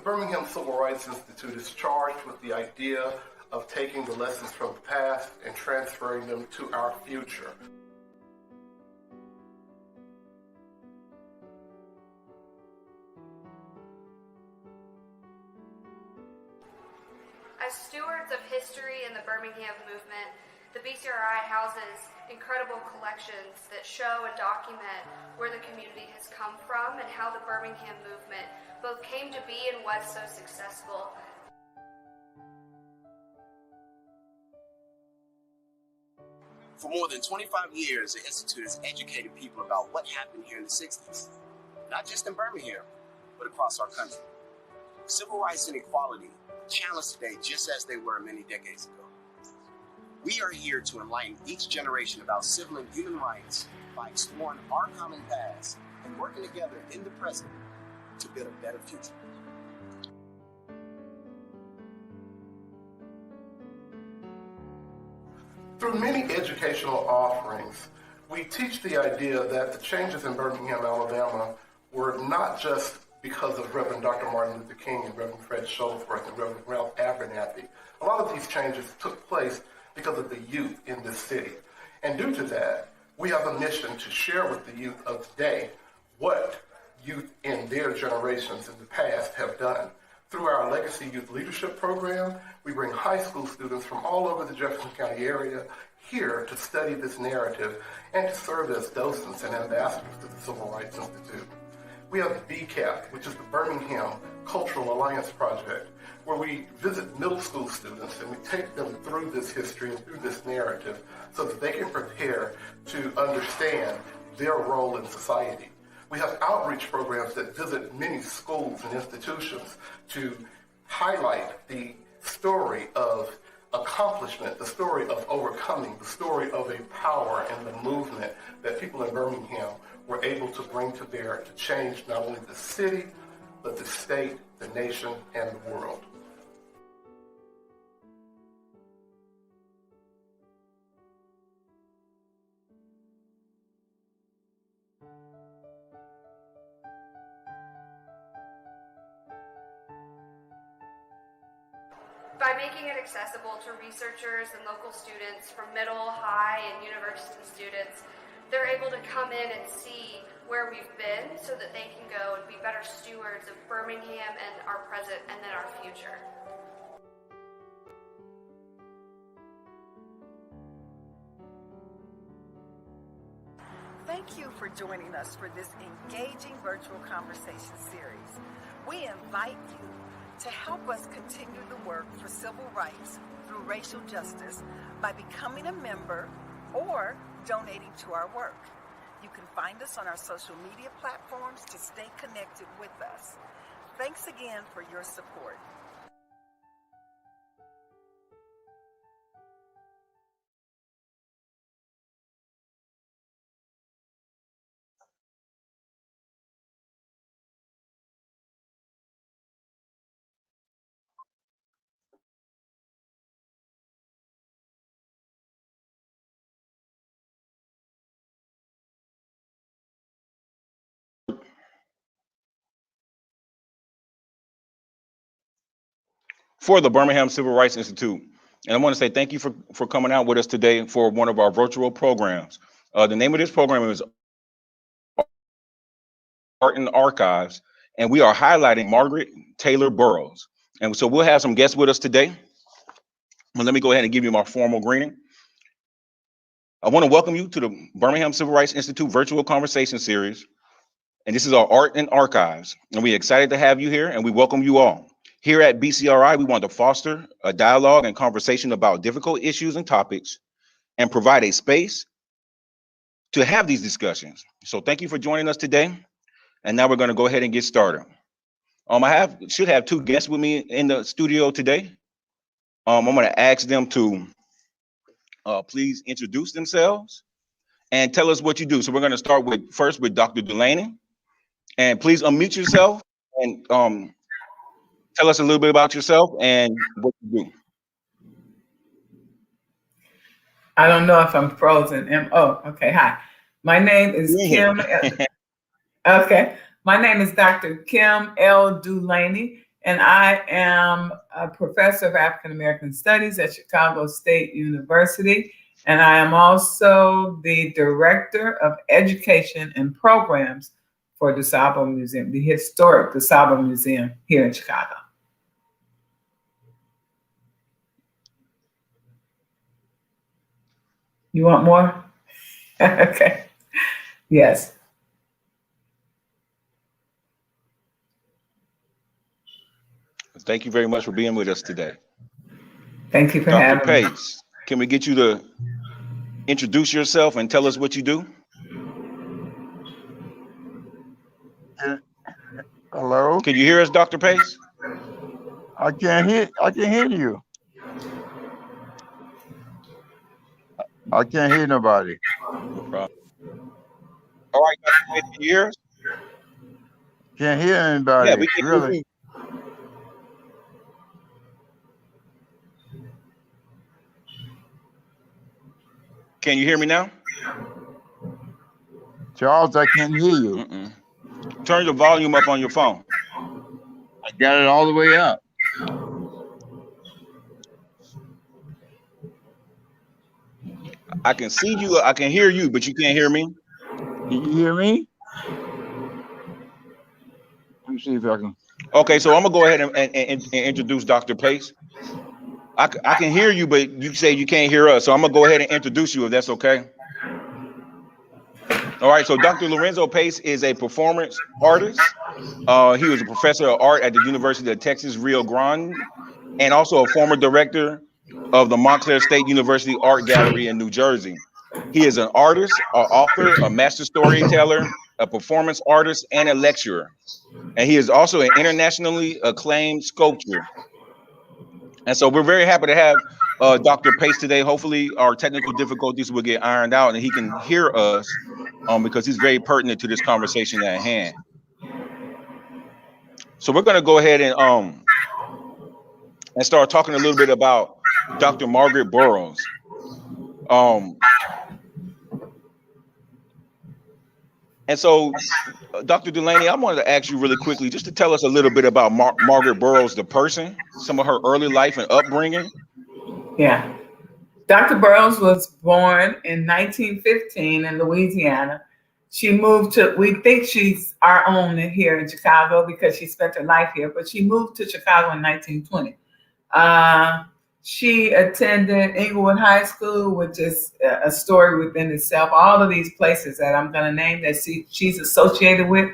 Birmingham Civil Rights Institute is charged with the idea of taking the lessons from the past and transferring them to our future. As stewards of history in the Birmingham movement, the BCRI houses incredible collections that show and document where the community has come from and how the Birmingham movement both came to be and was so successful. For more than 25 years, the Institute has educated people about what happened here in the 60s, not just in Birmingham, but across our country. Civil rights and equality challenged today just as they were many decades ago. We are here to enlighten each generation about civil and human rights by exploring our common past and working together in the present to build a better future. Through many educational offerings, we teach the idea that the changes in Birmingham, Alabama were not just because of Reverend Dr. Martin Luther King and Reverend Fred Shuttlesworth and Reverend Ralph Abernathy. A lot of these changes took place because of the youth in this city. And due to that, we have a mission to share with the youth of today what youth in their generations in the past have done. Through our Legacy Youth Leadership Program, we bring high school students from all over the Jefferson County area here to study this narrative and to serve as docents and ambassadors to the Civil Rights Institute. We have BCAP, which is the Birmingham Cultural Alliance Project, where we visit middle school students and we take them through this history and through this narrative so that they can prepare to understand their role in society. We have outreach programs that visit many schools and institutions to highlight the story of accomplishment, the story of overcoming, the story of a power and the movement that people in Birmingham were able to bring to bear to change not only the city, but the state, the nation, and the world. By making it accessible to researchers and local students from middle, high, and university students, they're able to come in and see where we've been so that they can go and be better stewards of Birmingham and our present and then our future. Thank you for joining us for this engaging virtual conversation series. We invite you to help us continue the work for civil rights through racial justice by becoming a member or donating to our work. You can find us on our social media platforms to stay connected with us. Thanks again for your support. For the Birmingham Civil Rights Institute. And I want to say thank you for coming out with us today for one of our virtual programs. The name of this program is Art in Archives, and we are highlighting Margaret Taylor-Burroughs. And so we'll have some guests with us today. Well, let me go ahead and give you my formal greeting. I want to welcome you to the Birmingham Civil Rights Institute virtual conversation series. And this is our Art in Archives. And we're excited to have you here, and we welcome you all. Here at BCRI, we want to foster a dialogue and conversation about difficult issues and topics and provide a space to have these discussions. So thank you for joining us today. And now we're going to go ahead and get started. I should have two guests with me in the studio today. I'm going to ask them to please introduce themselves and tell us what you do. So we're going to start first with Dr. Dulaney. And please unmute yourself and tell us a little bit about yourself and what you do. I don't know if I'm frozen. Okay. Hi. My name is Kim. Okay. My name is Dr. Kim L. Dulaney, and I am a professor of African American Studies at Chicago State University, and I am also the Director of Education and Programs for Dusable Museum, the historic Dusable Museum here in Chicago. You want more? Okay. Yes. Thank you very much for being with us today. Thank you for Dr. having me. Pace, can we get you to introduce yourself and tell us what you do? Hello? Can you hear us, Dr. Pace? I can hear you. I can't hear nobody. No problem. All right, Dr. Pace, can you hear us? Can't hear anybody. Yeah, we can hear really. you. Can you hear me now? Charles, I can't hear you. Turn the volume up on your phone. I got it all the way up. I can see you, I can hear you, but you can't hear me. Can you hear me? Let me see if I can. Okay, so I'm gonna go ahead and introduce Dr. Pace. I can hear you, but you say you can't hear us, so I'm gonna go ahead and introduce you if that's okay. All right, so Dr. Lorenzo Pace is a performance artist. He was a professor of art at the University of Texas, Rio Grande, and also a former director of the Montclair State University Art Gallery in New Jersey. He is an artist, an author, a master storyteller, a performance artist, and a lecturer. And he is also an internationally acclaimed sculptor. And so we're very happy to have Dr. Pace today. Hopefully our technical difficulties will get ironed out and he can hear us because he's very pertinent to this conversation at hand. So we're going to go ahead and start talking a little bit about Dr. Margaret Burroughs. And so, Dr. Dulaney, I wanted to ask you really quickly just to tell us a little bit about Margaret Burroughs, the person, some of her early life and upbringing. Yeah. Dr. Burroughs was born in 1915 in Louisiana. She moved to, we think she's our own here in Chicago because she spent her life here, but she moved to Chicago in 1920. She attended Inglewood High School, which is a story within itself. All of these places that I'm going to name that she's associated with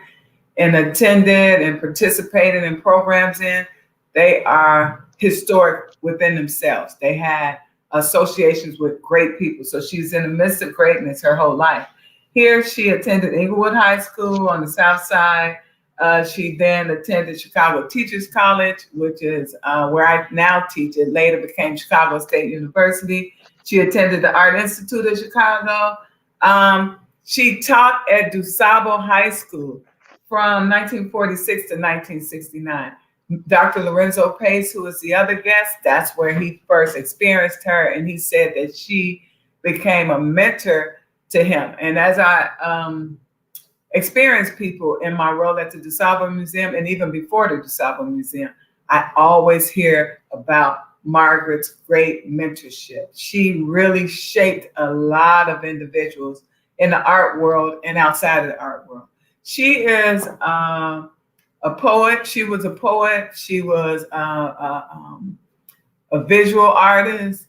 and attended and participated in programs in, they are historic within themselves. They had associations with great people. So she's in the midst of greatness her whole life. Here, she attended Inglewood High School on the South Side. She then attended Chicago Teachers College, which is where I now teach. It later became Chicago State University. She attended the Art Institute of Chicago. She taught at Dusable High School from 1946 to 1969. Dr. Lorenzo Pace, who is the other guest, that's where he first experienced her, and he said that she became a mentor to him. And as I experienced people in my role at the Dusable Museum, and even before the Dusable Museum, I always hear about Margaret's great mentorship. She really shaped a lot of individuals in the art world and outside of the art world. She is a poet. She was a poet. She was a visual artist,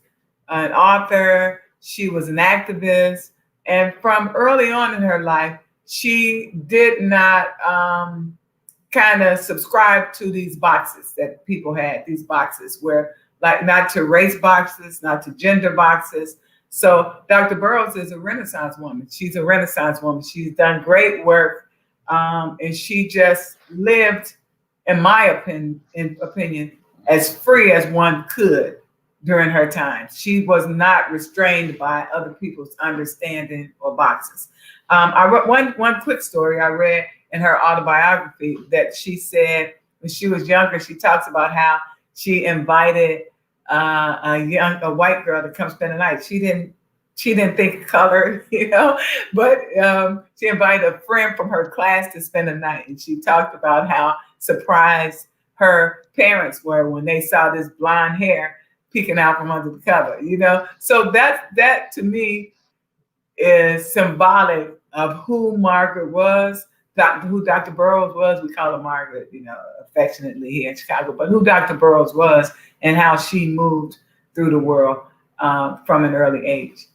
an author. She was an activist. And from early on in her life, she did not kind of subscribe to these boxes that people had, these boxes where, like, not to race boxes, not to gender boxes. So Dr. Burroughs is a Renaissance woman. She's a Renaissance woman. She's done great work. And she just lived, in my opinion, as free as one could during her time. She was not restrained by other people's understanding or boxes. I wrote one quick story I read in her autobiography that she said when she was younger. She talks about how she invited a white girl to come spend the night. She didn't think color, but she invited a friend from her class to spend the night. And she talked about how surprised her parents were when they saw this blonde hair peeking out from under the cover, you know? So that to me is symbolic of who Margaret was, who Dr. Burroughs was. We call her Margaret, you know, affectionately here in Chicago, but who Dr. Burroughs was and how she moved through the world from an early age.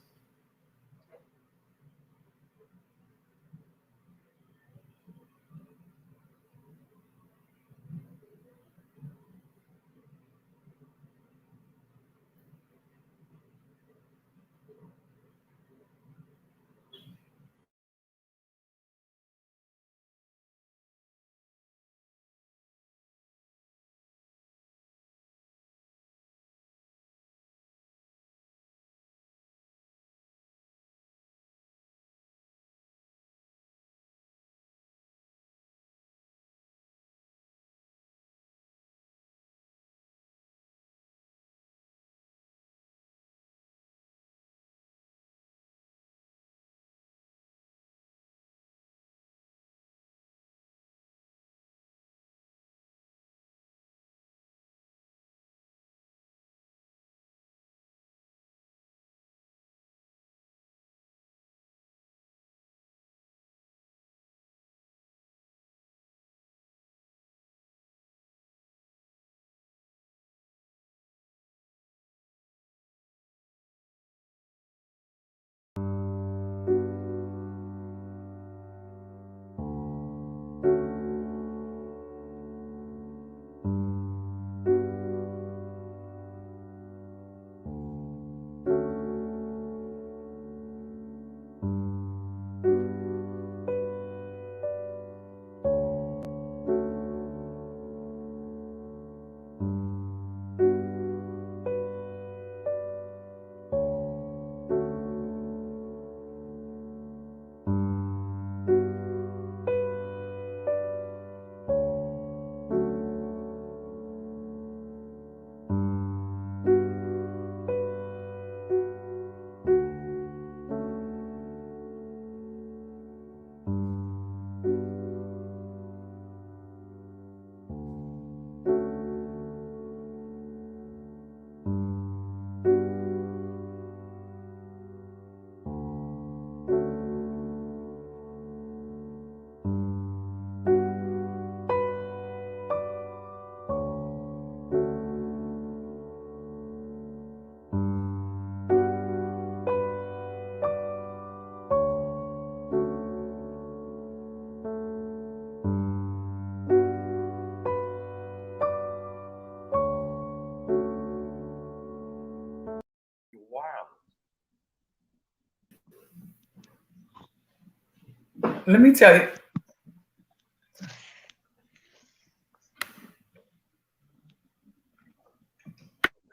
Let me tell you.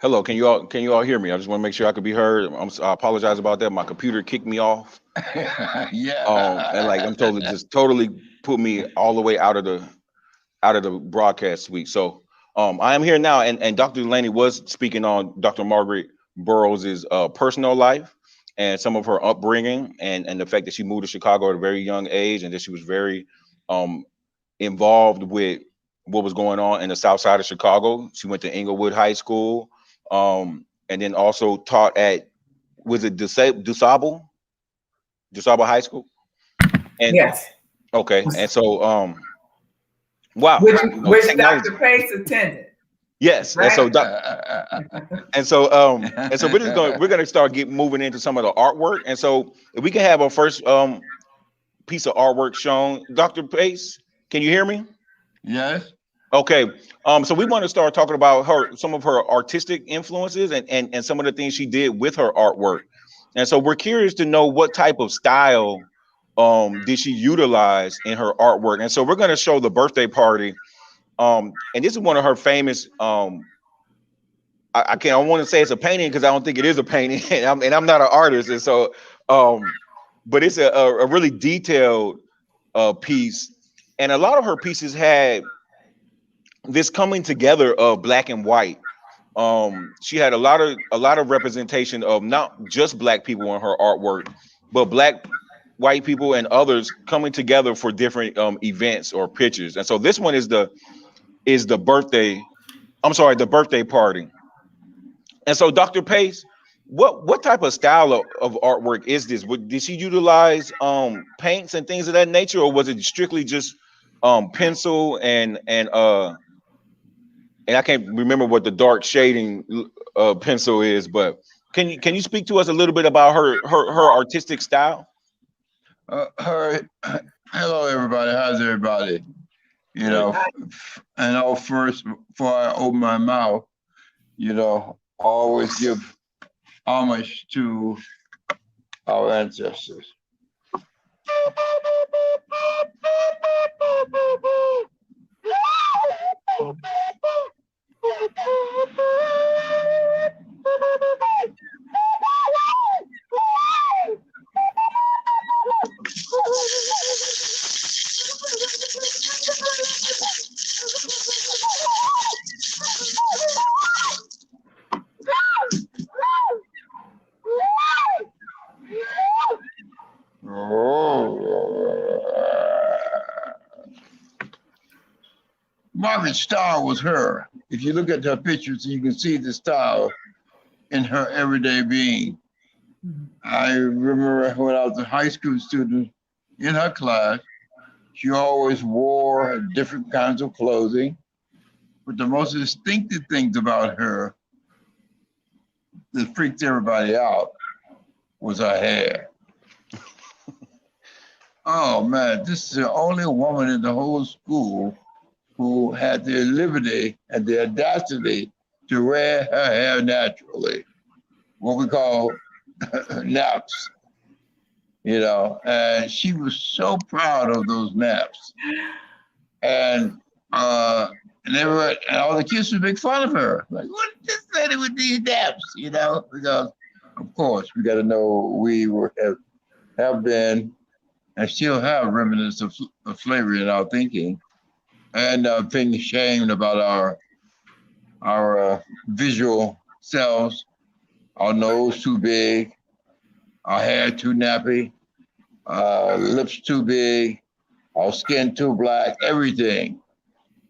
Hello, can you all hear me? I just want to make sure I could be heard. I apologize about that. My computer kicked me off. Yeah. And like I'm totally put me all the way out of the broadcast suite. So I am here now, and Dr. Dulaney was speaking on Dr. Margaret Burroughs' personal life and some of her upbringing, and the fact that she moved to Chicago at a very young age, and that she was very involved with what was going on in the South Side of Chicago. She went to Inglewood High School, and then also taught at, was it Dusable High School? And Yes. okay, and so wow, Which Dr. Pace attended. Yes, right? and so we're gonna start moving into some of the artwork, and so if we can have our first piece of artwork shown, Dr. Pace, can you hear me? Yes. Okay, so we want to start talking about some of her artistic influences and some of the things she did with her artwork, and so we're curious to know what type of style did she utilize in her artwork, and so we're going to show the birthday party, and this is one of her famous. I want to say it's a painting because I don't think it is a painting, and I'm not an artist, and so but it's a really detailed piece, and a lot of her pieces had this coming together of black and white. She had a lot of representation of not just black people in her artwork, but black, white people, and others coming together for different events or pictures. And so this one is the is the birthday party. And so, Dr. Pace, what type of style of artwork is this? Did she utilize paints and things of that nature, or was it strictly just pencil and I can't remember what the dark shading pencil is, but can you speak to us a little bit about her artistic style? Hello, everybody. How's everybody? You know, first, before I open my mouth, always give homage to our ancestors. Margaret's style was her. If you look at her pictures, you can see the style in her everyday being. I remember when I was a high school student in her class, she always wore different kinds of clothing, but the most distinctive things about her that freaked everybody out was her hair. Oh man, this is the only woman in the whole school who had the liberty and the audacity to wear her hair naturally, what we call naps, and she was so proud of those naps. And all the kids would make fun of her. Like, what is this lady with these naps, because of course we got to know we have been and still have remnants of slavery in our thinking, and being ashamed about our visual selves, our nose too big, our hair too nappy, lips too big, our skin too black, everything.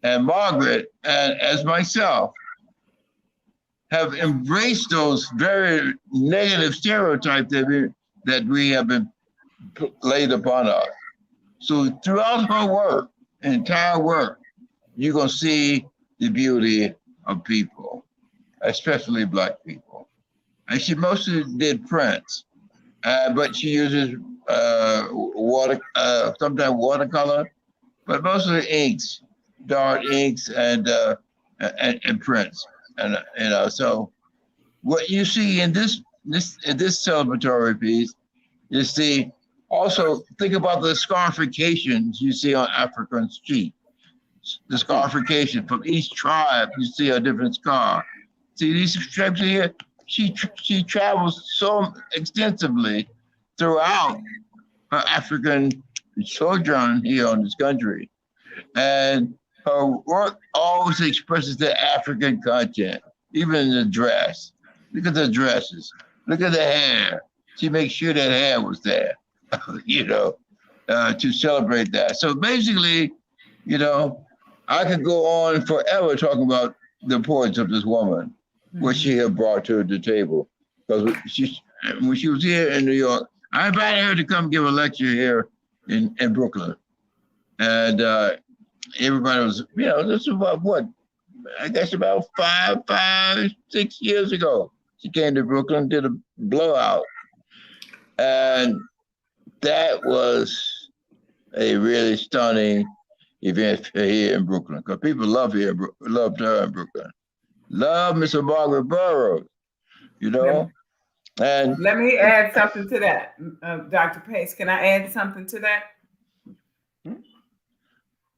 And Margaret, and as myself, have embraced those very negative stereotypes that we have been laid upon us. So throughout her work, entire work, you're going to see the beauty of people, especially Black people. And she mostly did prints, but she uses sometimes watercolor, but mostly inks, dark inks and prints. And so what you see in this celebratory piece is also think about the scarifications you see on African's cheek. The scarification from each tribe, you see a different scar. See these stripes here? She travels so extensively throughout her African sojourn here on this country. And her work always expresses the African content, even in the dress. Look at the dresses. Look at the hair. She makes sure that hair was there, to celebrate that. So basically, I could go on forever talking about the importance of this woman, what she had brought to the table. Because when she was here in New York, I invited her to come give a lecture here in Brooklyn. And everybody was, this was about what? I guess about 6 years ago. She came to Brooklyn, did a blowout. And that was a really stunning event here in Brooklyn, because people loved her in Brooklyn. Love Mr. Margaret Burroughs, And let me add something to that, Dr. Pace. Can I add something to that?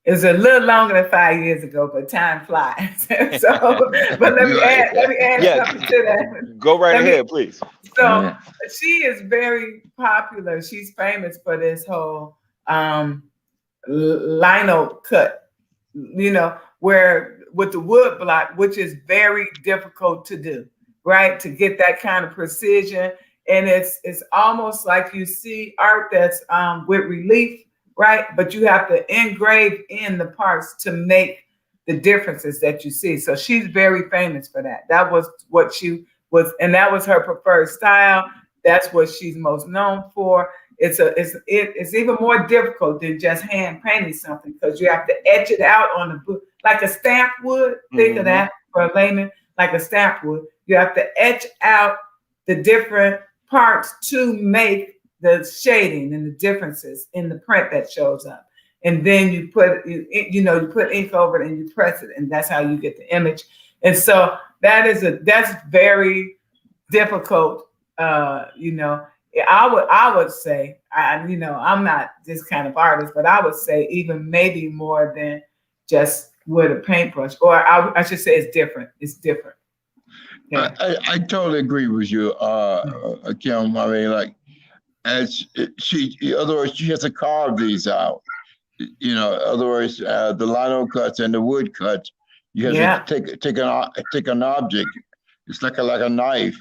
It's a little longer than 5 years ago, but time flies. But let me add something to that. Go right ahead, please. So she is very popular. She's famous for this whole lino cut, where with the wood block, which is very difficult to do, right? To get that kind of precision. And it's almost like you see art that's with relief, right? But you have to engrave in the parts to make the differences that you see. So she's very famous for that. That was what she was, and that was her preferred style. That's what she's most known for. It's even more difficult than just hand painting something, because you have to etch it out on the book like a stamp would. Think of that for a layman, like a stamp would. You have to etch out the different parts to make the shading and the differences in the print that shows up. And then you put you put ink over it and you press it, and that's how you get the image. And so that's very difficult. I would say, I'm not this kind of artist, but I would say even maybe more than just with a paintbrush, or I should say it's different. It's different. Yeah. I totally agree with you, Kim. I mean, like, in other words, she has to carve these out. In other words, the lino cuts and the wood cuts, you have to take an object. It's like a knife.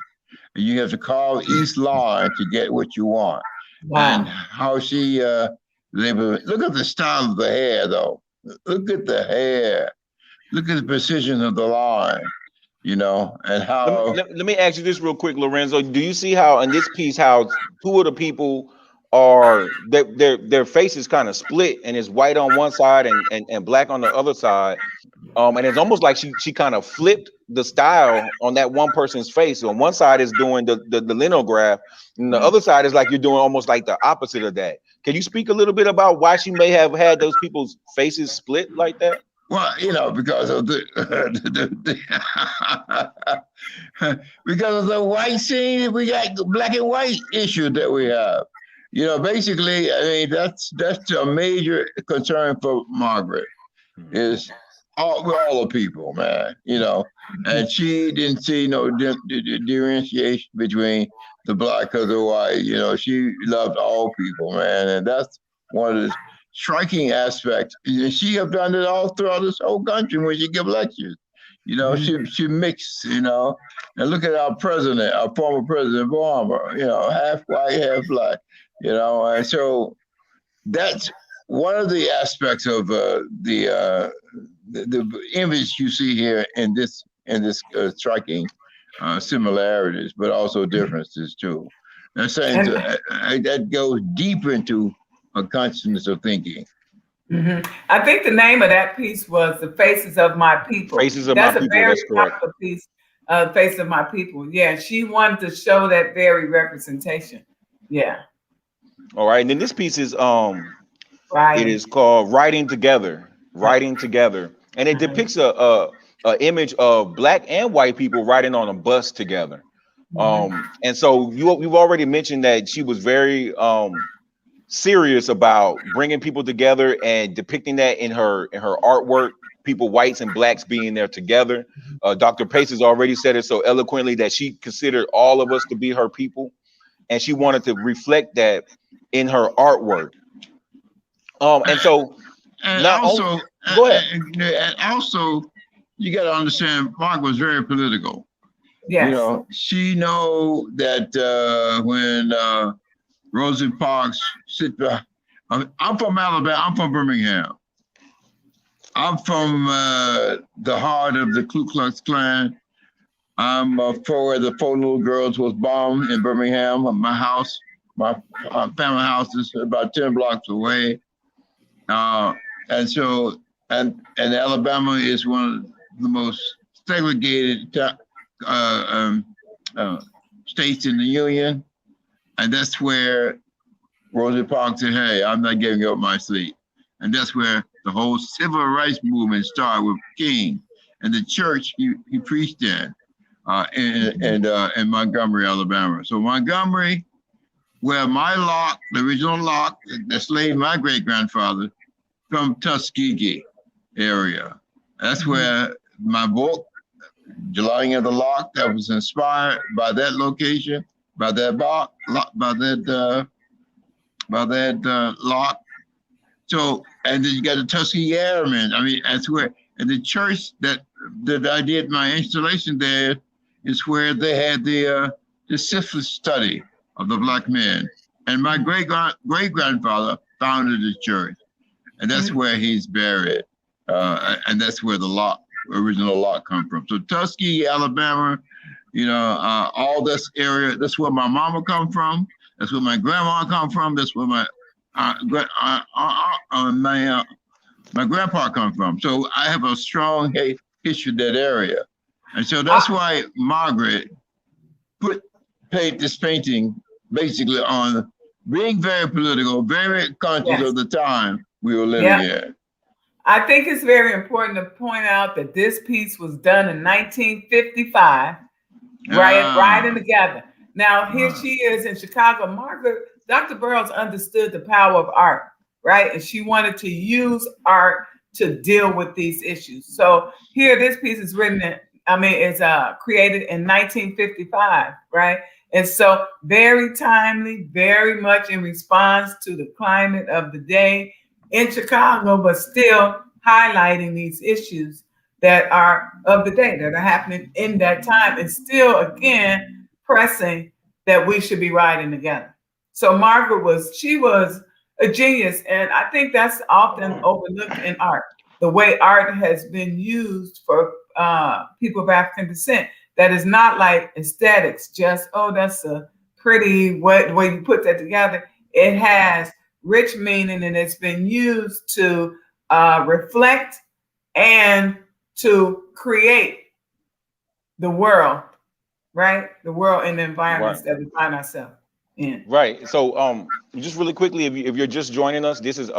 And you have to carve each line to get what you want. Wow. And how she look at the style of the hair, though. Look at the hair. Look at the precision of the line. And how. Let me ask you this real quick, Lorenzo. Do you see how in this piece how two of the people are their faces kind of split, and it's white on one side and black on the other side, and it's almost like she kind of flipped the style on that one person's face. So on one side is doing the linograph, and the other side is like you're doing almost like the opposite of that. Can you speak a little bit about why she may have had those people's faces split like that? Well, because of because of the white scene, we got the black and white issue that we have. Basically, I mean, that's a major concern for Margaret. Is we're all the people, man. And she didn't see no differentiation between the black or the white. She loved all people, man, and that's one of the striking aspects. She have done it all throughout this whole country when she give lectures. She mixed, and look at our former president, Obama, half white, half black, and so that's one of the aspects of the image you see here in this striking similarities, but also differences too. And saying that goes deep into a consciousness of thinking. Mm-hmm. I think the name of that piece was "The Faces of My People." Faces of My People. That's correct. Piece, "Faces of My People." Yeah, she wanted to show that very representation. Yeah. All right, and then this piece is it is called "Writing Together." Writing Together, and it depicts a image of black and white people riding on a bus together. And so you've already mentioned that she was very serious about bringing people together and depicting that in her artwork, people, whites and blacks being there together. Dr. Pace has already said it so eloquently that she considered all of us to be her people, and she wanted to reflect that in her artwork. And so go ahead. And also, you got to understand, Mark was very political. Yes. She know that when Rosa Parks I'm from Alabama. I'm from Birmingham. I'm from the heart of the Ku Klux Klan. I'm for where the 4 little girls was bombed in Birmingham. My house, my family house is about 10 blocks away. And so, and Alabama is one of the most segregated states in the Union. And that's where Rosa Parks said, hey, I'm not giving up my seat. And that's where the whole civil rights movement started with King and the church he preached in Montgomery, Alabama. So Montgomery, where my Locke, the original Locke, that slaved my great-grandfather, from Tuskegee area. That's where my book, Dulaney of the Locke, that was inspired by that location, by that Locke. So, and then you got the Tuskegee Airmen. I mean, that's where, and the church that I did my installation there is where they had the syphilis study of the black men. And my great-grandfather founded the church. And that's where he's buried. and that's where the original lot come from. So Tuskegee, Alabama, all this area. That's where my mama come from. That's where my grandma come from. That's where my my grandpa come from. So I have a strong history in that area, and so that's why Margaret paint this painting basically on being very political, very conscious of the time we were living in. I think it's very important to point out that this piece was done in 1955, riding together. Now, here she is in Chicago. Margaret, Dr. Burroughs understood the power of art, right? And she wanted to use art to deal with these issues. So here, this piece is created in 1955, right? And so very timely, very much in response to the climate of the day in Chicago, but still highlighting these issues that are of the day, that are happening in that time, and still, again, pressing that we should be riding together. So Margaret was a genius, and I think that's often overlooked in art, the way art has been used for people of African descent. That is not like aesthetics, just, that's a pretty way you put that together. It has rich meaning, and it's been used to reflect and to create the world, right? The world and the environments that we find ourselves in. Right. So just really quickly, if you're just joining us, this is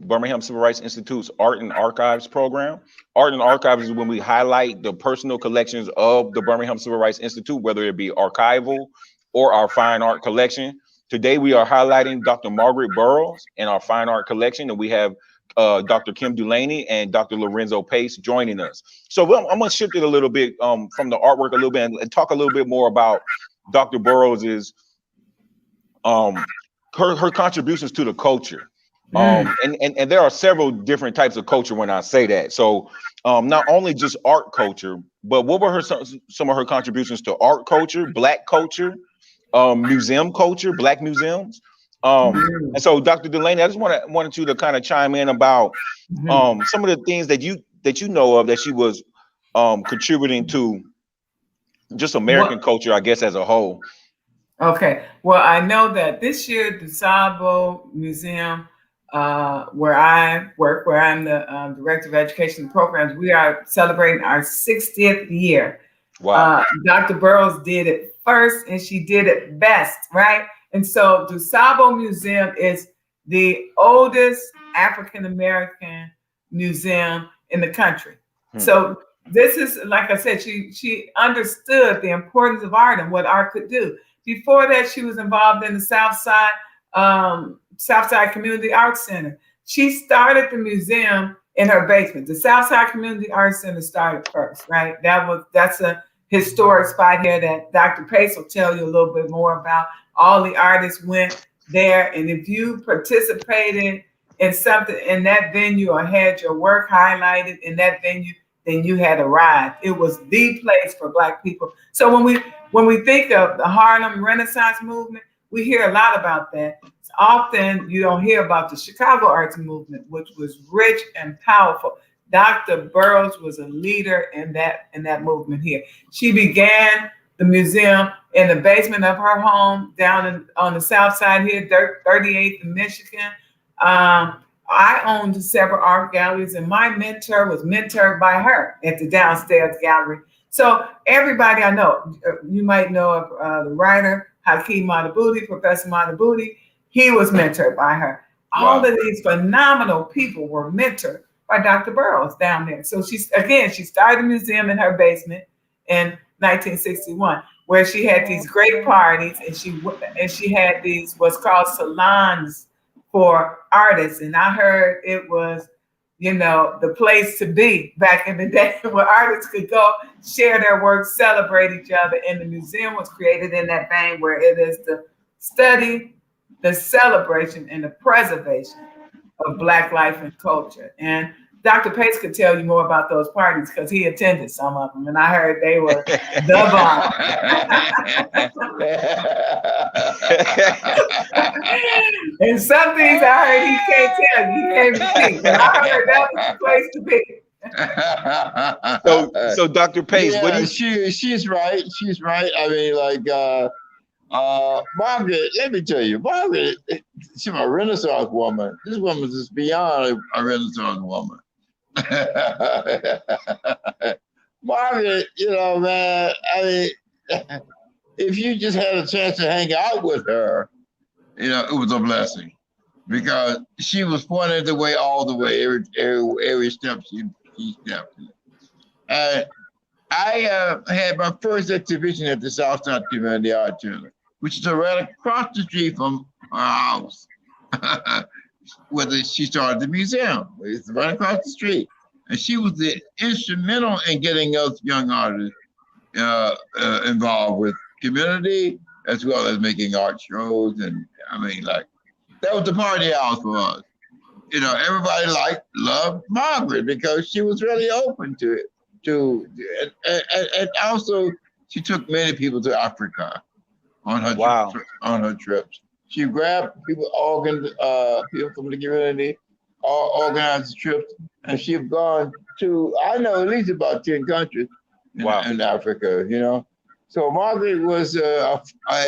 Birmingham Civil Rights Institute's Art and Archives program. Art and Archives is when we highlight the personal collections of the Birmingham Civil Rights Institute, whether it be archival or our fine art collection. Today, we are highlighting Dr. Margaret Burroughs in our fine art collection, and we have Dr. Kim Dulaney and Dr. Lorenzo Pace joining us. So I'm going to shift it a little bit from the artwork a little bit and talk a little bit more about Dr. Burroughs's her contributions to the culture. And there are several different types of culture when I say that. So not only just art culture, but what were some of her contributions to art culture, Black culture, museum culture, Black museums? And so Dr. Dulaney, I just wanted you to kind of chime in about some of the things that you know of that she was contributing to just American culture, I guess, as a whole. Okay. Well, I know that this year, the Dusable Museum, where I work, where I'm the Director of Education Programs, we are celebrating our 60th year. Wow. Dr. Burroughs did it first, and she did it best, right? And so Dusable Museum is the oldest African-American museum in the country. So this is, like I said, she understood the importance of art and what art could do. Before that, she was involved in the Southside Community Arts Center. She started the museum in her basement. The Southside Community Arts Center started first, right? That's a historic spot here that Dr. Pace will tell you a little bit more about. All the artists went there, and if you participated in something in that venue or had your work highlighted in that venue, then you had arrived. It was the place for Black people. So when we think of the Harlem Renaissance movement, we hear a lot about that. Often you don't hear about the Chicago arts movement, which was rich and powerful. Dr. Burroughs was a leader in that movement here. She began the museum in the basement of her home down on the south side here, 38th in Michigan. I owned several art galleries, and my mentor was mentored by her at the downstairs gallery. So everybody I know, you might know of the writer Hakeem Madhubuti, Professor Madhubuti. He was mentored by her. Wow. All of these phenomenal people were mentored by Dr. Burroughs down there. So she started a museum in her basement in 1961, where she had these great parties, and she had these what's called salons for artists. And I heard it was, the place to be back in the day, where artists could go share their work, celebrate each other. And the museum was created in that vein, where it is the study, the celebration, and the preservation of Black life and culture. And Dr. Pace could tell you more about those parties because he attended some of them, and I heard they were the bomb. And some things I heard he can't tell you, he can't repeat. But I heard that was the place to be. So Dr. Pace, what do you? she's right. She's right. I mean, like Margaret, let me tell you, Margaret, she's a Renaissance woman. This woman is beyond a Renaissance woman. Margaret, man, I mean, if you just had a chance to hang out with her, it was a blessing, because she was pointing the way all the way, every step she stepped. And I had my first exhibition at the Southside Community Art Center, which is right across the street from our house, where she started the museum. It's right across the street. And she was instrumental in getting us young artists involved with community, as well as making art shows. And I mean, like, that was the party house for us. Everybody loved Margaret because she was really open to it. And also, she took many people to Africa on her trips. She grabbed people from the community, organized the trips, and she's gone to, I know, at least about 10 countries in Africa. So Margaret was a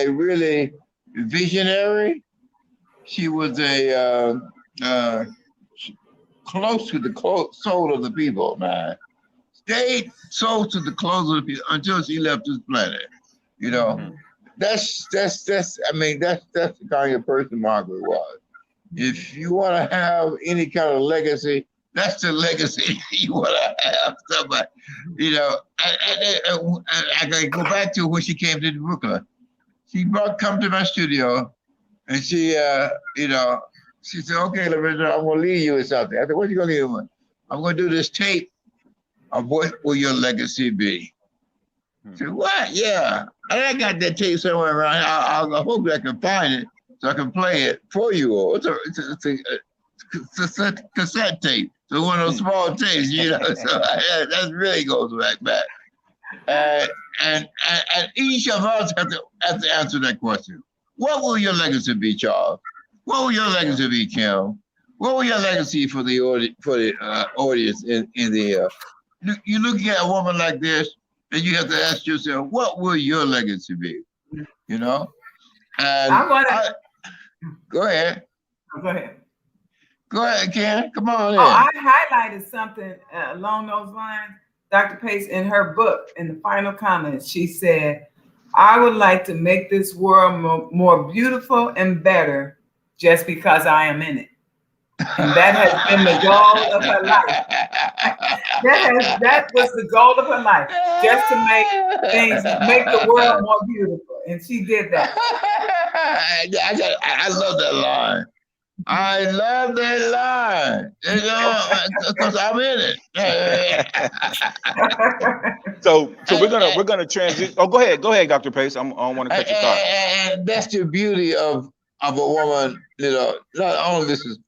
really visionary. She was close to the soul of the people, man. Stayed close to the close of the people until she left this planet. That's the kind of person Margaret was. If you want to have any kind of legacy, that's the legacy you want to have. Somebody, I can go back to when she came to Brooklyn. She come to my studio, and she said, "Okay, Larissa, I'm going to leave you with something." I said, "What are you going to leave me? I'm going to do this tape of what will your legacy be." I said, "What? Yeah." And I got that tape somewhere around here. I hope I can find it so I can play it for you all. It's a cassette tape. So one of those small tapes, so that really goes back. And each of us have to answer that question. What will your legacy be, Charles? What will your legacy be, Kim? What will your legacy for the audience in the? You're looking at a woman like this, and you have to ask yourself, what will your legacy be? And go ahead. Go ahead. Go ahead, Ken. Come on in. I highlighted something along those lines. Dr. Pace, in her book, in the final comments, she said, "I would like to make this world more beautiful and better just because I am in it." And that has been the goal of her life. That was the goal of her life, just to make the world more beautiful. And she did that. I love that line. I love that line, because I'm in it. So we're gonna transition. Oh, go ahead, Dr. Pace. I don't want to cut you off. And that's the beauty of a woman. Not only this is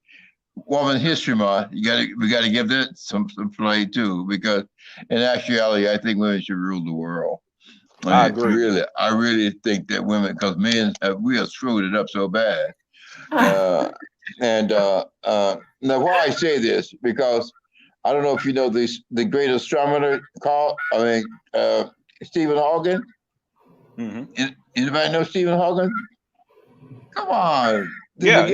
Woman History Month, we got to give that some play too, because in actuality, I think women should rule the world. I agree. I really think that women, because men we have screwed it up so bad. Now, why I say this, because I don't know if you know the great astronomer Stephen Hawking. Mm-hmm. Anybody know Stephen Hawking? Come on. Yes.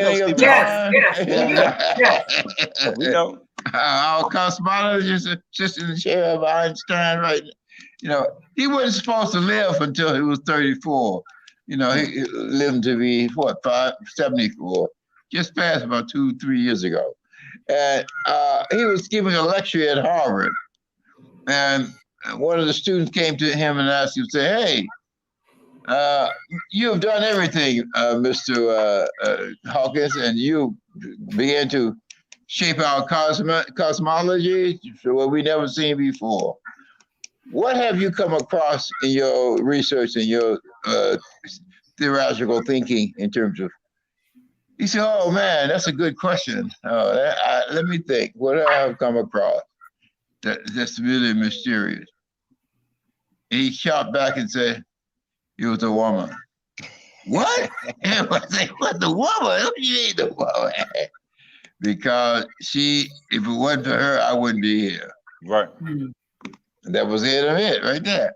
We know. Our cosmologist sits in the chair of Einstein, right? He wasn't supposed to live until he was 34. He lived to be 74, just passed about 2-3 years ago. And he was giving a lecture at Harvard. And one of the students came to him and asked him, "Hey, you've done everything, Mr. Hawkins, and you began to shape our cosmology to what we never seen before. What have you come across in your research and your theoretical thinking in terms of?" He said, "Oh man, that's a good question. Let me think. What I have come across that's really mysterious." And he shot back and said, "It was a woman." What? It was like, what, the woman? What do you mean the woman? Because if it wasn't for her, I wouldn't be here. Right. That was it right there.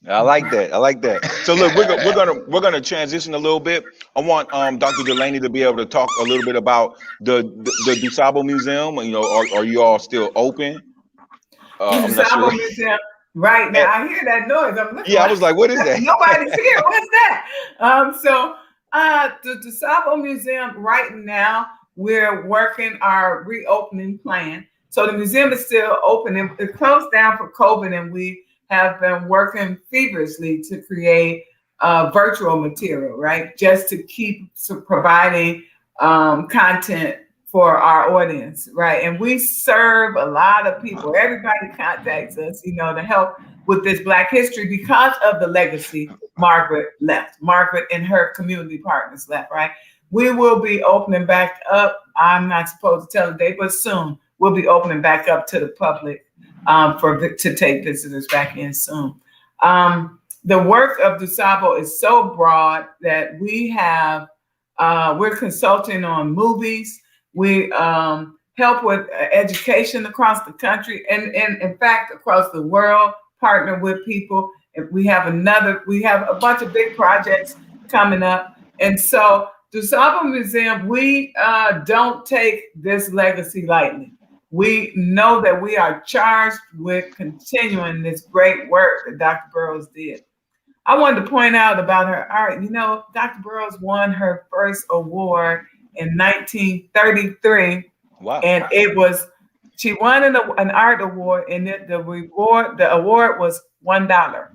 I like that. I like that. So look, we're gonna transition a little bit. I want Dr. Dulaney to be able to talk a little bit about the Dusable Museum. You know, are you all still open? I'm not sure. Museum. Right now, I hear that noise. I'm looking. Yeah, I was like, what is that? Nobody's here. What's that? So the Dusable Museum right now, we're working our reopening plan. So the museum is still open. It closed down for COVID, and we have been working feverishly to create virtual material, right? Just to keep providing content for our audience, right? And we serve a lot of people. Everybody contacts us, you know, to help with this Black history because of the legacy Margaret left. Margaret and her community partners left, right? We will be opening back up. I'm not supposed to tell the date, but soon we'll be opening back up to the public to take visitors back in soon. The work of Dusable is so broad that we have, we're consulting on movies. We help with education across the country and in fact, across the world, partner with people. We have a bunch of big projects coming up. And so Dusable Museum, we don't take this legacy lightly. We know that we are charged with continuing this great work that Dr. Burroughs did. I wanted to point out about her art. You know, Dr. Burroughs won her first award in 1933. Wow. And she won an art award, and the award was $1.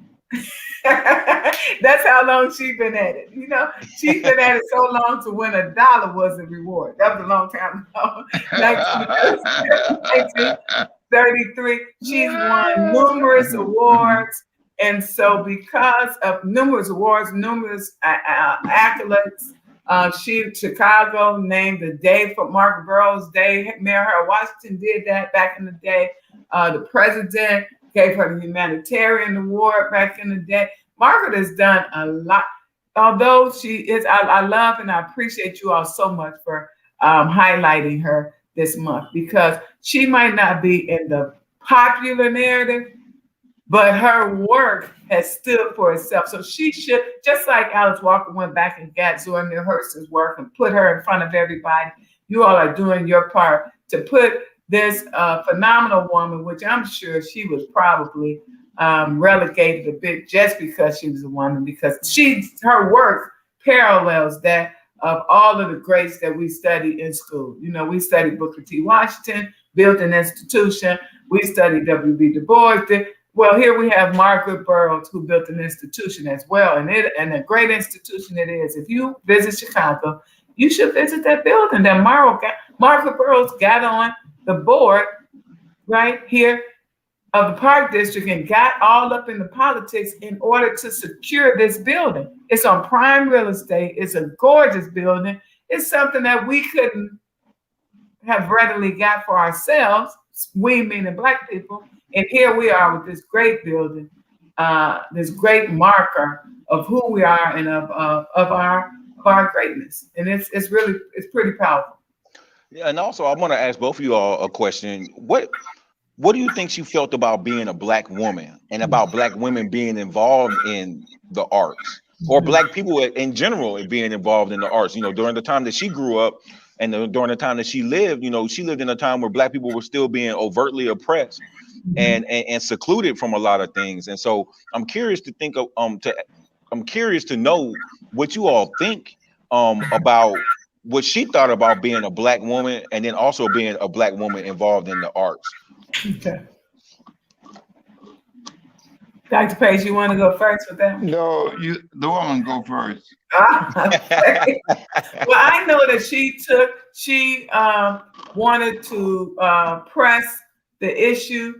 That's how long she's been at it. You know, she's been at it so long to win $1 was a reward. That was a long time ago. 1933. She's won numerous awards. And so because of numerous awards, numerous accolades, Chicago named the day for Margaret Burroughs Day. Mayor Harold Washington did that back in the day. The president gave her the humanitarian award back in the day. Margaret has done a lot. Although she is, I love and I appreciate you all so much for highlighting her this month, because she might not be in the popular narrative, but her work has stood for itself. So she should, just like Alice Walker went back and got Zora Neale Hurston's work and put her in front of everybody, you all are doing your part to put this phenomenal woman, which I'm sure she was probably relegated a bit just because she was a woman, because her work parallels that of all of the greats that we studied in school. You know, we studied Booker T. Washington, built an institution. We studied W.B. Du Bois. Well, here we have Margaret Burroughs, who built an institution as well, and a great institution it is. If you visit Chicago, you should visit that building that Margaret Burroughs got on the board right here of the Park District and got all up in the politics in order to secure this building. It's on prime real estate. It's a gorgeous building. It's something that we couldn't have readily got for ourselves, we meaning Black people. And here we are with this great building, this great marker of who we are and of our greatness. And it's pretty powerful. Yeah, and also I want to ask both of you all a question. What do you think she felt about being a Black woman and about Black women being involved in the arts, or Black people in general being involved in the arts? You know, during the time that she grew up and during the time that she lived, you know, she lived in a time where Black people were still being overtly oppressed and secluded from a lot of things. And so I'm curious to think of I'm curious to know what you all think about what she thought about being a Black woman and then also being a Black woman involved in the arts. Okay. Dr. Page, you want to go first with that? No, the woman go first. Okay. Well, I know that she wanted to press the issue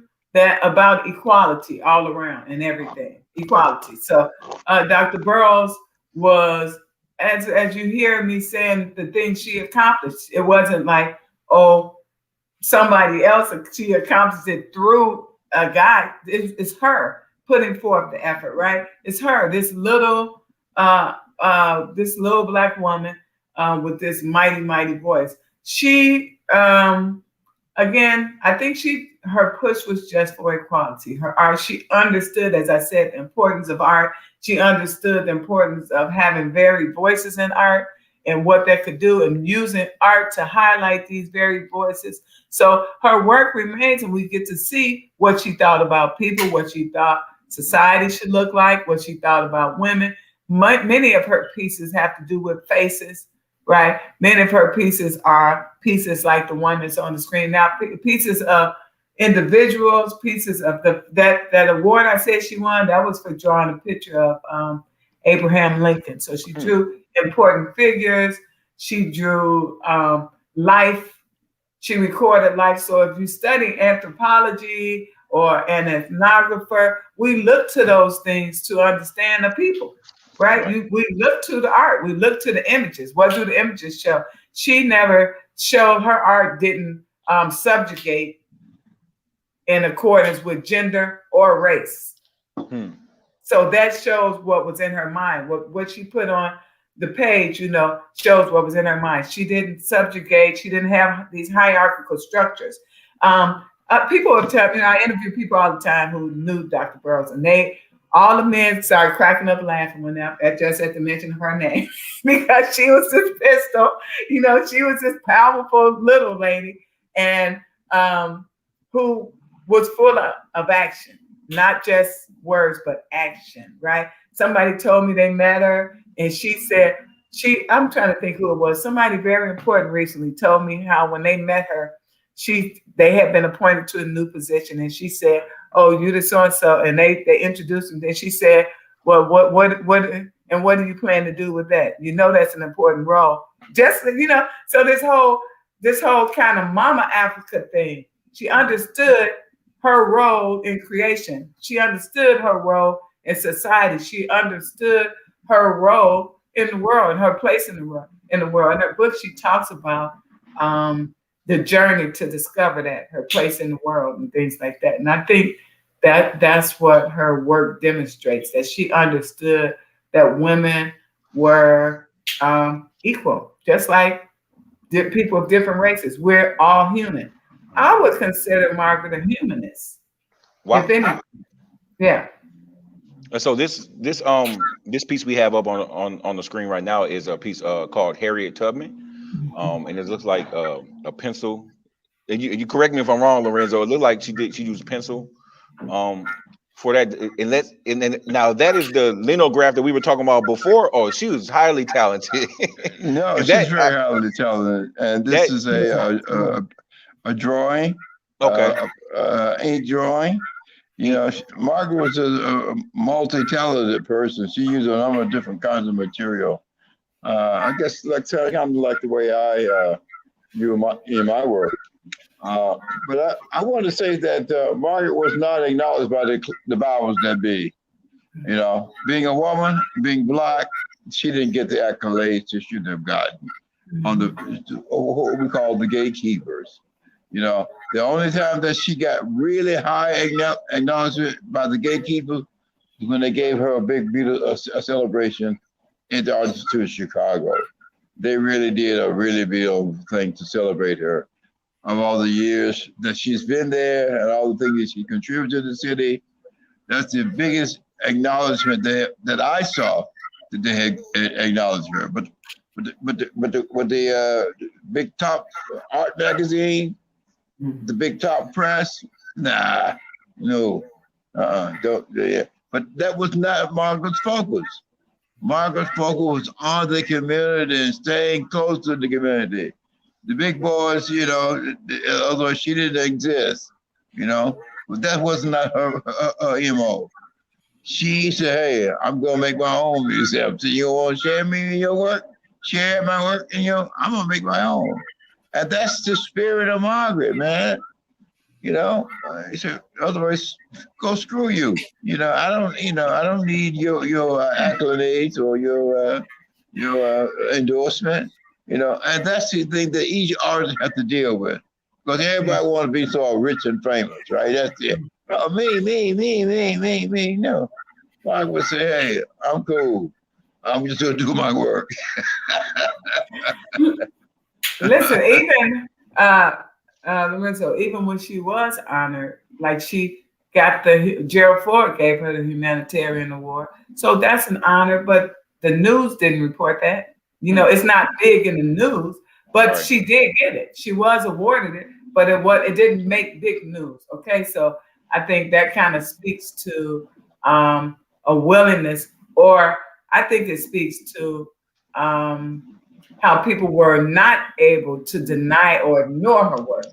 about equality all around and everything, equality. So Dr. Burroughs was, as you hear me saying the things she accomplished, it wasn't like, oh, somebody else, she accomplished it through a guy. It's her putting forth the effort, right? It's her, this little this little Black woman with this mighty, mighty voice. She, again, I think her push was just for equality. Her art, she understood, as I said, the importance of art. She understood the importance of having varied voices in art and what that could do, and using art to highlight these varied voices. So her work remains, and we get to see what she thought about people, what she thought society should look like, what she thought about women. Many of her pieces have to do with faces, right? Many of her pieces are pieces like the one that's on the screen now, pieces of individuals, pieces of that award I said she won, that was for drawing a picture of Abraham Lincoln. So she drew important figures. She drew life. She recorded life. So if you study anthropology or an ethnographer, we look to those things to understand the people, right? We look to the art. We look to the images. What do the images show? She never showed, her art didn't subjugate in accordance with gender or race. So that shows what was in her mind. What she put on the page, shows what was in her mind. She didn't subjugate. She didn't have these hierarchical structures. People have told me, I interview people all the time who knew Dr. Burroughs, and all the men started cracking up laughing when just at the mention of her name because she was this pistol, she was this powerful little lady, and who was full of action, not just words, but action, right? Somebody told me they met her, and she said, I'm trying to think who it was. Somebody very important recently told me how when they met her, they had been appointed to a new position, and she said, "Oh, you the so-and-so," and they introduced them. Then she said, "Well, what do you plan to do with that? That's an important role." Just so this whole kind of Mama Africa thing, she understood her role in creation. She understood her role in society. She understood her role in the world and her place in the world. In her book, she talks about the journey to discover that, her place in the world and things like that. And I think that's what her work demonstrates, that she understood that women were equal, just like people of different races. We're all human. I would consider Margaret a humanist. Wow. If anything. Yeah. So this piece we have up on the screen right now is a piece called Harriet Tubman. And it looks like a pencil. And you correct me if I'm wrong, Lorenzo. It looked like she used pencil for that. And then now that is the linograph that we were talking about before. Oh, she was highly talented. No, she's very highly talented, and this is a drawing. Okay. Ink drawing. Margaret was a multi-talented person. She used a number of different kinds of material. I guess kind of like the way I do in my work. But I want to say that Margaret was not acknowledged by the powers that be. Being a woman, being Black, she didn't get the accolades she should have gotten on what we call the gatekeepers. The only time that she got really high acknowledgement by the gatekeepers was when they gave her a big, beautiful celebration in the Art Institute of Chicago. They really did a really beautiful thing to celebrate her of all the years that she's been there and all the things that she contributed to the city. That's the biggest acknowledgement that I saw that they had acknowledged her. But the big top art magazine, the big top press, no, don't. Yeah. But that was not Margaret's focus. Margaret's focus was on the community and staying close to the community. The big boys, although she didn't exist, but that was not her MO. She said, "Hey, I'm gonna make my own museum. So you want to share me in your work? Share my work in I'm gonna make my own." And that's the spirit of Margaret, man. Otherwise, go screw you. I don't need your accolades or your endorsement. And that's the thing that each artist has to deal with, because everybody want to be so rich and famous, right? That's it. Oh, me. No, Margaret would say, "Hey, I'm cool. I'm just going to do my work. Listen, even Lorenzo, even when she was honored, like she got Gerald Ford gave her the humanitarian award, so that's an honor. But the news didn't report that. You know, it's not big in the news, but Right. she did get it. She was awarded it, but it didn't make big news. Okay, so I think that kind of speaks to a willingness, or I think it speaks to how people were not able to deny or ignore her work,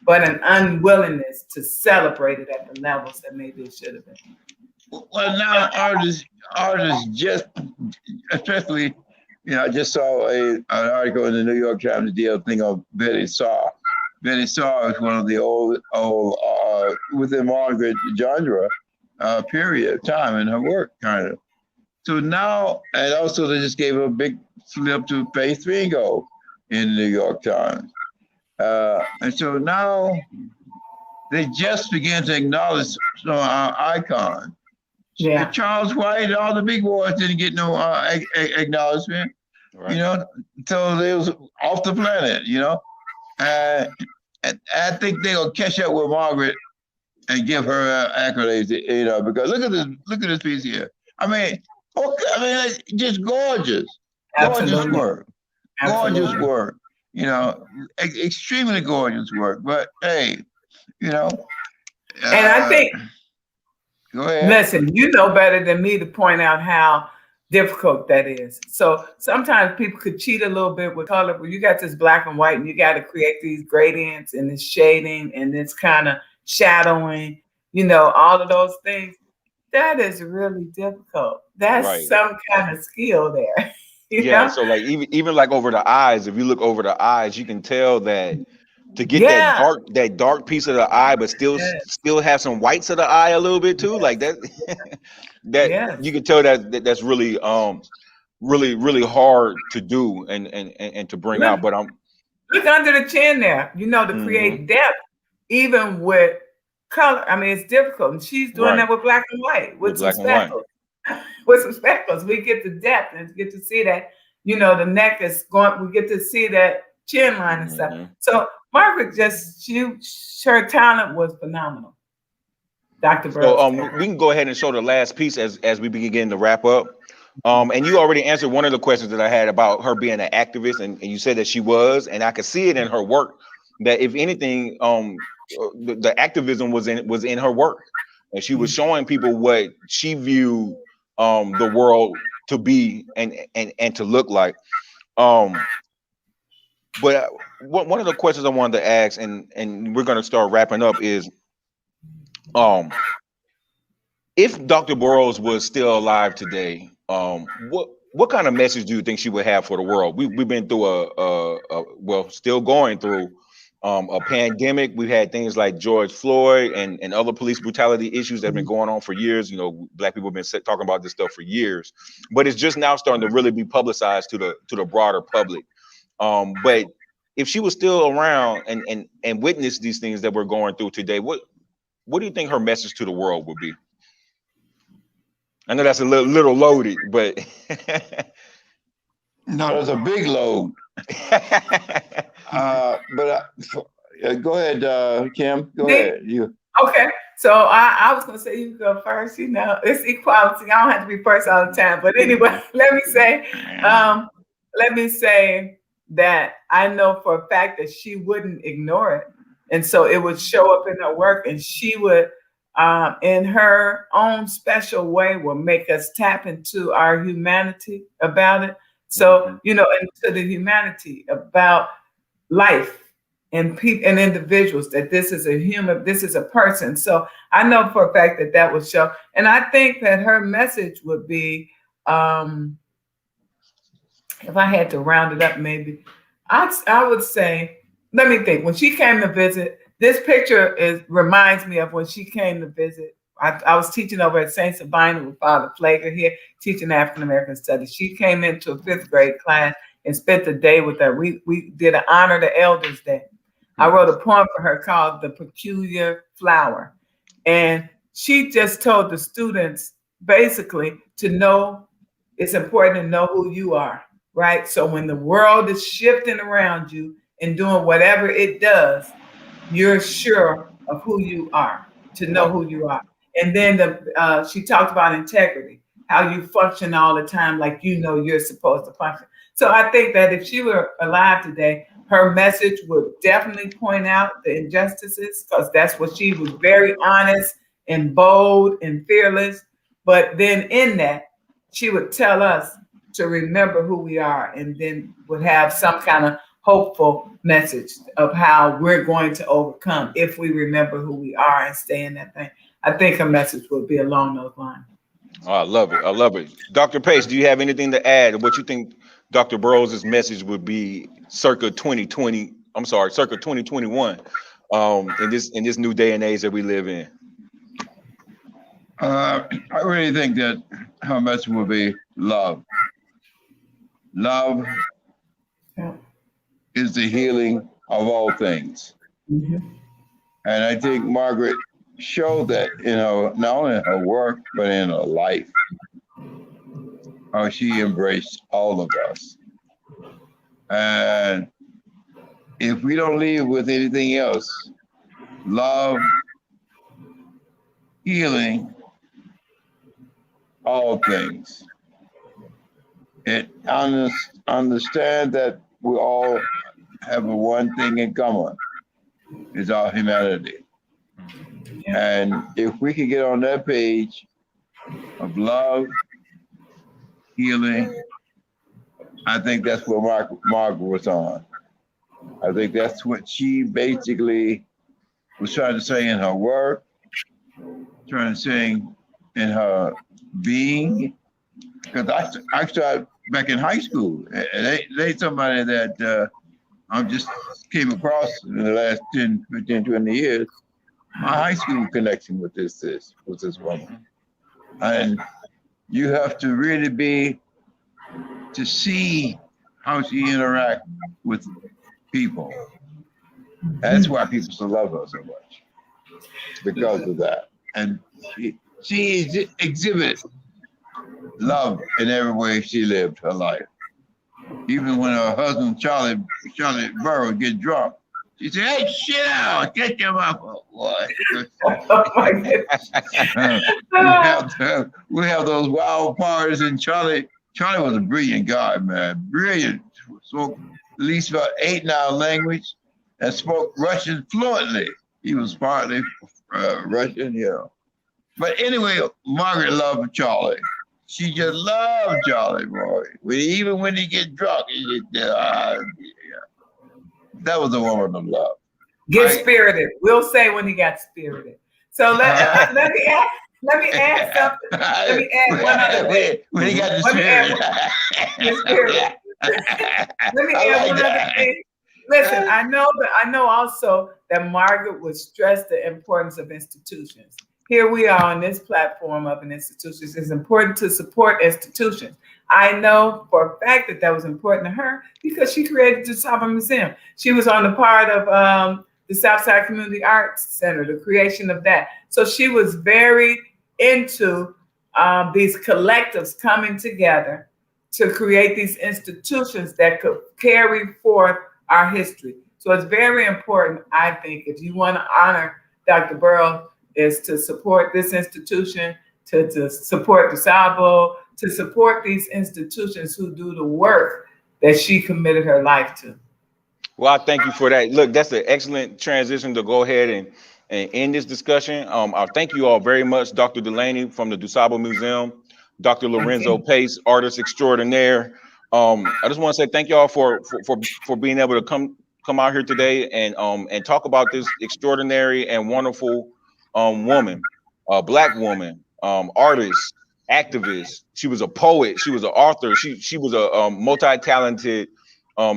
but an unwillingness to celebrate it at the levels that maybe it should have been. Well, now artists just, especially, I just saw an article in the New York Times, the deal thing of Betty Saw. Betty Saw is one of the old within Margaret genre period of time in her work, kind of. So now, and also they just gave a big slip to Faith Ringo in the New York Times. And so now they just began to acknowledge some of our icons. Yeah. Charles White and all the big boys didn't get no acknowledgement, Right. so they was off the planet, and I think they'll catch up with Margaret and give her accolades, because look at this piece here. I mean, it's just gorgeous. Absolutely. Gorgeous work. Absolutely. Gorgeous work. Extremely gorgeous work. But hey, and I think, go ahead. listen, you know better than me to point out how difficult that is. So sometimes people could cheat a little bit with color, but you got this black and white and you got to create these gradients and this shading and this kind of shadowing, all of those things. That is really difficult. That's Right. some kind of skill there. Yeah. So like even like over the eyes, if you look over the eyes, you can tell that to get that dark piece of the eye, but still have some whites of the eye a little bit too. Like that you can tell that's really really hard to do and to bring out. But look under the chin there, to create depth, even with color. I mean, it's difficult. And she's doing that with black and white, with some speckles. With some speckles. We get the depth and get to see that, the neck is going, we get to see that chin line and stuff. So Margaret her talent was phenomenal. Dr. Burroughs. So we can go ahead and show the last piece as we begin to wrap up. And you already answered one of the questions that I had about her being an activist, and you said that she was, and I could see it in her work, that if anything, the activism was in her work, and she was showing people what she viewed the world to be and to look like. But one of the questions I wanted to ask, and we're going to start wrapping up, is if Dr. Burroughs was still alive today, what kind of message do you think she would have for the world? We've been through still going through a pandemic. We've had things like George Floyd and other police brutality issues that have been going on for years. Black people have been talking about this stuff for years, but it's just now starting to really be publicized to the broader public. But if she was still around and witnessed these things that we're going through today, what do you think her message to the world would be? I know that's a little loaded, but no, that's a big load. But go ahead, Kim. Go ahead. You. Okay. So I was going to say you go first. It's equality. I don't have to be first all the time. But anyway, let me say that I know for a fact that she wouldn't ignore it. And so it would show up in her work, and she would, in her own special way, will make us tap into our humanity about it. So, into the humanity about life and people and individuals, that this is a human, this is a person. So I know for a fact that would show. And I think that her message would be, if I had to round it up, maybe I would say, let me think. When she came to visit, this picture reminds me of when she came to visit. I was teaching over at St. Sabina with Father Flager here, teaching African American studies. She came into a 5th grade class and spent the day with her. We did an Honor the Elders Day. I wrote a poem for her called The Peculiar Flower. And she just told the students basically to know it's important to know who you are, right? So when the world is shifting around you and doing whatever it does, you're sure of who you are, to know who you are. And then she talked about integrity, how you function all the time like you know you're supposed to function. So I think that if she were alive today, her message would definitely point out the injustices, because that's what she was, very honest and bold and fearless. But then in that, she would tell us to remember who we are, and then would have some kind of hopeful message of how we're going to overcome if we remember who we are and stay in that thing. I think her message would be along those lines. Oh, I love it. I love it. Dr. Pace, do you have anything to add? What you think Dr. Burroughs' message would be circa 2021, in this new day and age that we live in? I really think that her message would be love. Love is the healing of all things. Mm-hmm. And I think Margaret showed that in her, not only in her work, but in her life. How she embraced all of us. And if we don't leave with anything else, love, healing, all things. It understand that we all have one thing in common, is our humanity. And if we could get on that page of love, healing, I think that's what Margaret was on. I think that's what she basically was trying to say in her work, trying to say in her being. Because I started back in high school. They somebody that I just came across in the last 10, 15, 20 years. My high school connection with this woman. And you have to really be to see how she interacts with people. That's why people still love her so much, because of that. And she exhibited love in every way she lived her life. Even when her husband, Charlie Burroughs, get drunk, she said, "Hey, shit out, get your mouth up, boy." Oh my goodness. we have those wild parties, and Charlie was a brilliant guy, man. Brilliant. Spoke at least about 8-9 languages and spoke Russian fluently. He was partly Russian, you know. But anyway, Margaret loved Charlie. She just loved Charlie, boy. Even when he get drunk, he just, that was a woman of love. Get spirited. We'll say when he got spirited. So let me add something. Let me add one other thing. When he got the spirit. Let me add one other thing. Listen, I know also that Margaret would stress the importance of institutions. Here we are on this platform of an institution. It's important to support institutions. I know for a fact that was important to her because she created the Dusable Museum. She was on the part of the Southside Community Arts Center, the creation of that. So she was very into these collectives coming together to create these institutions that could carry forth our history. So it's very important, I think, if you want to honor Dr. Burroughs, is to support this institution, to support Dusable, to support these institutions who do the work that she committed her life to. Well, I thank you for that. Look, that's an excellent transition to go ahead and end this discussion. I thank you all very much, Dr. Dulaney from the Dusable Museum, Dr. Lorenzo Pace, artist extraordinaire. I just want to say thank you all for being able to come out here today and talk about this extraordinary and wonderful woman, Black woman, artist, activist. She was a poet. She was an author. She was a multi-talented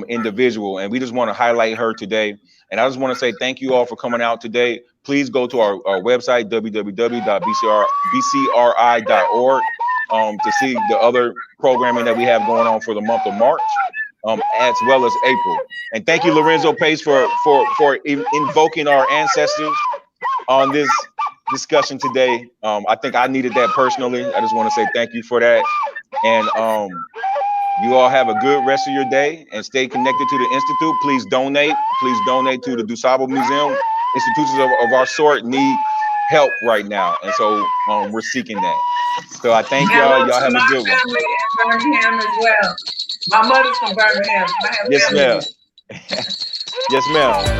individual, and we just want to highlight her today. And I just want to say thank you all for coming out today. Please go to our website, www.bcri.org, to see the other programming that we have going on for the month of March, as well as April. And thank you, Lorenzo Pace, for invoking our ancestors on this discussion today. I think I needed that personally. I just want to say thank you for that. And you all have a good rest of your day and stay connected to the Institute. Please donate. Please donate to the Dusable Museum. Institutions of our sort need help right now. And so we're seeking that. So I thank y'all. Y'all have a good one. Family in Birmingham as well. My mother's from Birmingham. So I have Yes, family ma'am. there. Yes, ma'am.